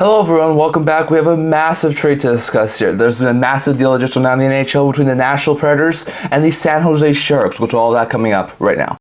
Hello everyone, welcome back. We have a massive trade to discuss here. There's been a massive deal just went down in the NHL between the Nashville Predators and the San Jose Sharks, which all that coming up right now.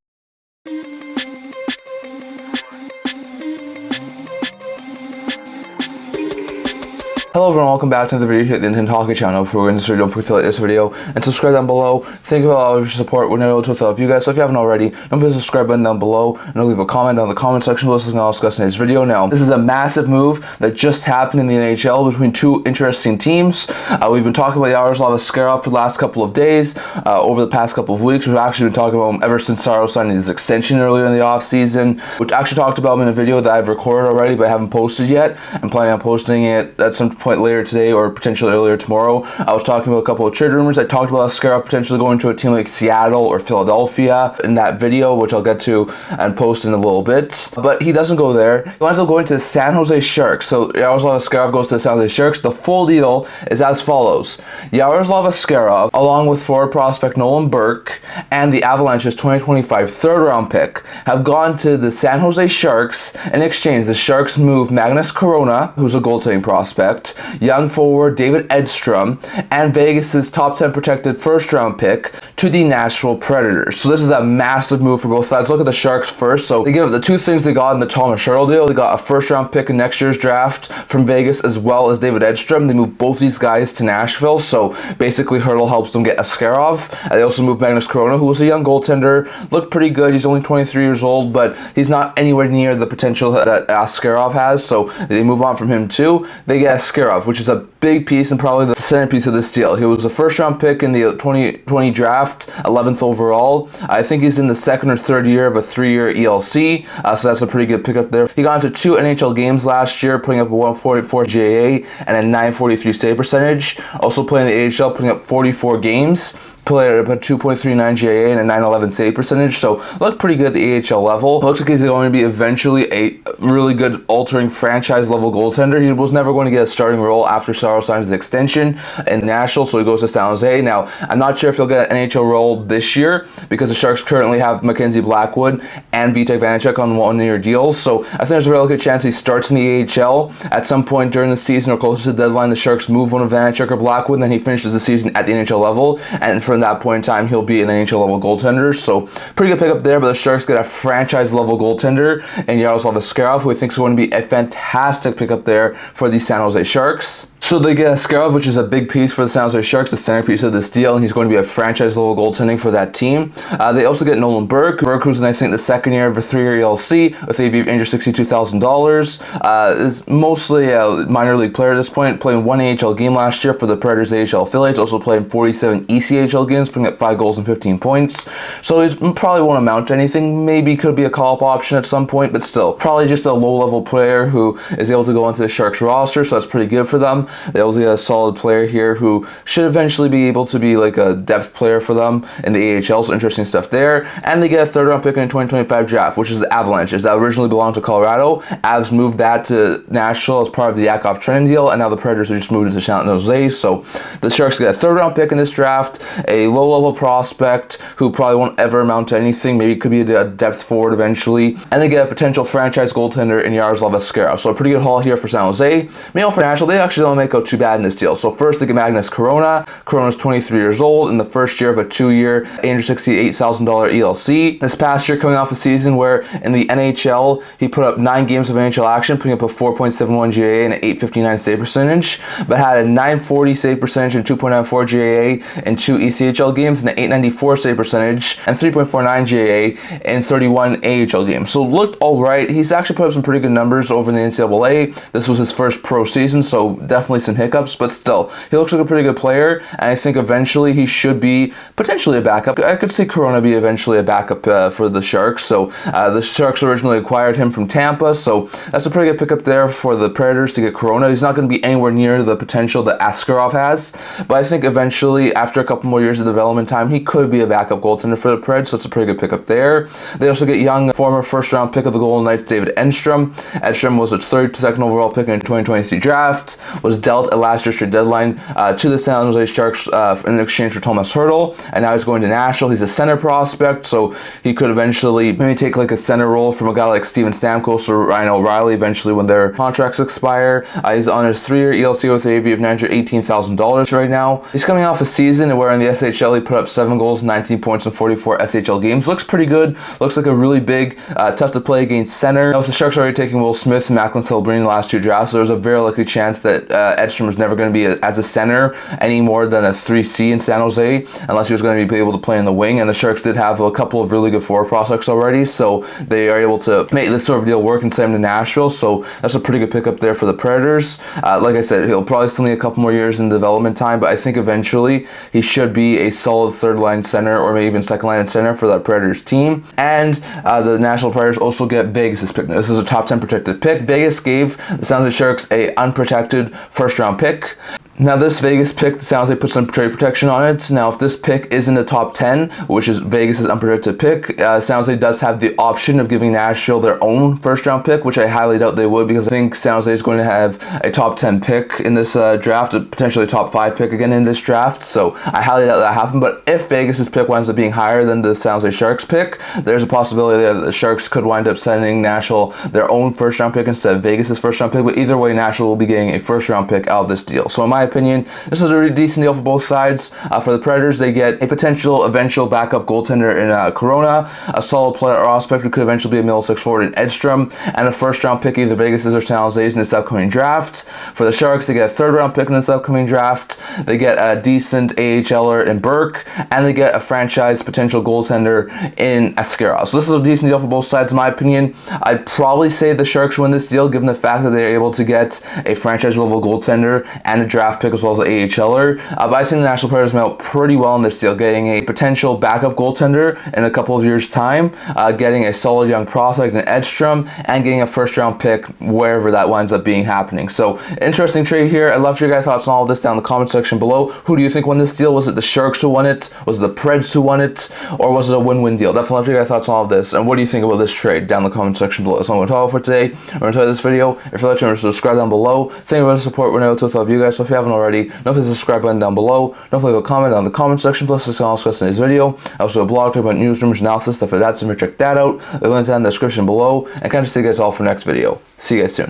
Hello everyone, welcome back to another video here at the Nintendo Hockey channel. Before we get into this video, don't forget to like this video and subscribe down below. Thank you for all of your support. We're nearly to 1,000 of you guys, so if you haven't already, don't forget to subscribe button down below and leave a comment down in the comment section below so we can all discuss in this video. Now, this is a massive move that just happened in the NHL between two interesting teams. We've been talking about Yaroslav Askarov for the last couple of days, over the past couple of weeks. We've actually been talking about him ever since Saro signed his extension earlier in the offseason, which I actually talked about him in a video that I've recorded already but haven't posted yet. I'm planning on posting it at some point later today or potentially earlier tomorrow. I was talking about a couple of trade rumors. I talked about Askarov potentially going to a team like Seattle or Philadelphia in that video, which I'll get to and post in a little bit. But he doesn't go there. He winds up going to the San Jose Sharks. So Yaroslav Askarov goes to the San Jose Sharks. The full deal is as follows. Yaroslav Askarov, along with forward prospect Nolan Burke and the Avalanche's 2025 third-round pick, have gone to the San Jose Sharks. In exchange, the Sharks move Magnus Chrona, who's a goaltending prospect, young forward David Edstrom, and Vegas's top 10 protected first-round pick to the Nashville Predators. So this is a massive move for both sides. Look at the Sharks first. So they give up the two things they got in the Thomas Hertl deal. They got a first-round pick in next year's draft from Vegas as well as David Edstrom. They moved both these guys to Nashville. So basically Hertl helps them get Askarov. They also moved Magnus Chrona, who was a young goaltender. Looked pretty good. He's only 23 years old, but he's not anywhere near the potential that Askarov has. So they move on from him too. They get Askarov, which is a big piece and probably the centerpiece of this deal. He was the first round pick in the 2020 draft, 11th overall. I think he's in the second or third year of a 3-year ELC, so that's a pretty good pickup there. He got into 2 NHL games last year, putting up a 144 GAA and a 943 save percentage. Also playing the AHL, putting up 44 games. Played at a 2.39 GAA and a 911 save percentage, so looked pretty good at the AHL level. Looks like he's going to be eventually a really good altering franchise level goaltender. He was never going to get a starting role after Saro signed his extension in Nashville, so he goes to San Jose. Now, I'm not sure if he'll get an NHL role this year because the Sharks currently have Mackenzie Blackwood and Vitek Vanacek on 1-year deals, so I think there's a really good chance he starts in the AHL at some point during the season or close to the deadline. The Sharks move one of Vanacek or Blackwood, and then he finishes the season at the NHL level, and from that point in time, he'll be an NHL level goaltender. So pretty good pickup there, but the Sharks get a franchise level goaltender in Yaroslav Askarov, who I think is going to be a fantastic pickup there for the San Jose Sharks. So they get Askarov, which is a big piece for the San Jose Sharks, the centerpiece of this deal, and he's going to be a franchise-level goaltending for that team. They also get Nolan Burke. Burke, who's in, I think, the second year of a 3-year ELC with a $862,000. Is mostly a minor league player at this point, playing 1 AHL game last year for the Predators AHL affiliates, also playing 47 ECHL games, putting up 5 goals and 15 points. So he probably won't amount to anything. Maybe could be a call-up option at some point, but still, probably just a low-level player who is able to go into the Sharks roster, so that's pretty good for them. They also get a solid player here who should eventually be able to be like a depth player for them in the AHL, so interesting stuff there. And they get a third-round pick in the 2025 draft, which is the Avalanche. That originally belonged to Colorado. Avs moved that to Nashville as part of the Yakov Trend deal, and now the Predators have just moved into San Jose. So the Sharks get a third-round pick in this draft, a low-level prospect who probably won't ever amount to anything. Maybe could be a depth forward eventually. And they get a potential franchise goaltender in Yaroslav Askarov. So a pretty good haul here for San Jose. Meanwhile, for Nashville, they actually don't make out too bad in this deal. So first, they get Magnus Chrona. Chrona's 23 years old in the first year of a 2-year $868,000 ELC. This past year, coming off a season where in the NHL, he put up 9 games of NHL action, putting up a 4.71 GAA and an 859 save percentage, but had a 940 save percentage and 2.94 GAA in 2 ECHL games and an 894 save percentage and 3.49 GAA in 31 AHL games. So looked all right. He's actually put up some pretty good numbers over in the NCAA. This was his first pro season, so definitely some hiccups, but still, he looks like a pretty good player, and I think eventually he should be potentially a backup. I could see Chrona be eventually a backup for the Sharks. So the Sharks originally acquired him from Tampa, so that's a pretty good pickup there for the Predators to get Chrona. He's not going to be anywhere near the potential that Askarov has, but I think eventually, after a couple more years of development time, he could be a backup goaltender for the Preds, so it's a pretty good pickup there. They also get young former first-round pick of the Golden Knights, David Edstrom. Edstrom was a 32nd overall pick in the 2023 draft, was dealt at last year's trade deadline to the San Jose Sharks in exchange for Thomas Hertl, and now he's going to Nashville. He's a center prospect, so he could eventually maybe take like a center role from a guy like Steven Stamkos or Ryan O'Reilly eventually when their contracts expire. He's on his 3-year ELC with an AAV of $918,000 right now. He's coming off a season where in the SHL he put up 7 goals, 19 points in 44 SHL games. Looks pretty good. Looks like a really big, tough to play against center. Now, with the Sharks already taking Will Smith and Macklin Celebrini in the last 2 drafts, so there's a very likely chance that Edstrom is never going to be as a center any more than a 3C in San Jose, unless he was going to be able to play in the wing. And the Sharks did have a couple of really good forward prospects already, so they are able to make this sort of deal work and send him to Nashville. So that's a pretty good pickup there for the Predators. Like I said, he'll probably still need a couple more years in development time, but I think eventually he should be a solid third-line center or maybe even second-line center for that Predators team. And the Nashville Predators also get Vegas' pick. Now, this is a top 10 protected pick. Vegas gave the San Jose Sharks a unprotected first-round pick. Now, this Vegas pick sounds like put some trade protection on it. Now, if this pick is in the top 10, which is Vegas' unprotected pick, San Jose does have the option of giving Nashville their own first-round pick, which I highly doubt they would, because I think San Jose is going to have a top 10 pick in this draft, potentially a top 5 pick again in this draft. So I highly doubt that happen. But if Vegas' pick winds up being higher than the San Jose Sharks pick, there's a possibility that the Sharks could wind up sending Nashville their own first-round pick instead of Vegas' first-round pick. But either way, Nashville will be getting a first-round pick out of this deal. So in my opinion, this is a really decent deal for both sides. For the Predators, they get a potential eventual backup goaltender in Chrona, a solid player prospect who could eventually be a middle 6 forward in Edstrom, and a first-round pick either Vegas' or San Jose's in this upcoming draft. For the Sharks, they get a third-round pick in this upcoming draft. They get a decent AHLer in Burke, and they get a franchise potential goaltender in Askarov. So this is a decent deal for both sides, in my opinion. I'd probably say the Sharks win this deal, given the fact that they're able to get a franchise-level goaltender and a draft pick as well as an AHLer. But I think the Nashville Predators went out pretty well in this deal, getting a potential backup goaltender in a couple of years' time, getting a solid young prospect in Edstrom, and getting a first-round pick wherever that winds up being happening. So, interesting trade here. I'd love to hear your guys' thoughts on all of this down in the comment section below. Who do you think won this deal? Was it the Sharks who won it? Was it the Preds who won it? Or was it a win-win deal? Definitely love to hear your guys' thoughts on all of this. And what do you think about this trade down in the comment section below? That's all I'm going to talk about for today. We're going to tell you this video. If you'd like to subscribe down below. Thank you for the support. We're now to all of you guys. So if you haven't already, don't forget to subscribe button down below. Don't forget to leave a comment down in the comment section. Plus, this channel discussing this video. I also have a blog talking about news, rumors, analysis, stuff like that. So check that out. The link down in the description below. And kind of see you guys all for next video. See you guys soon.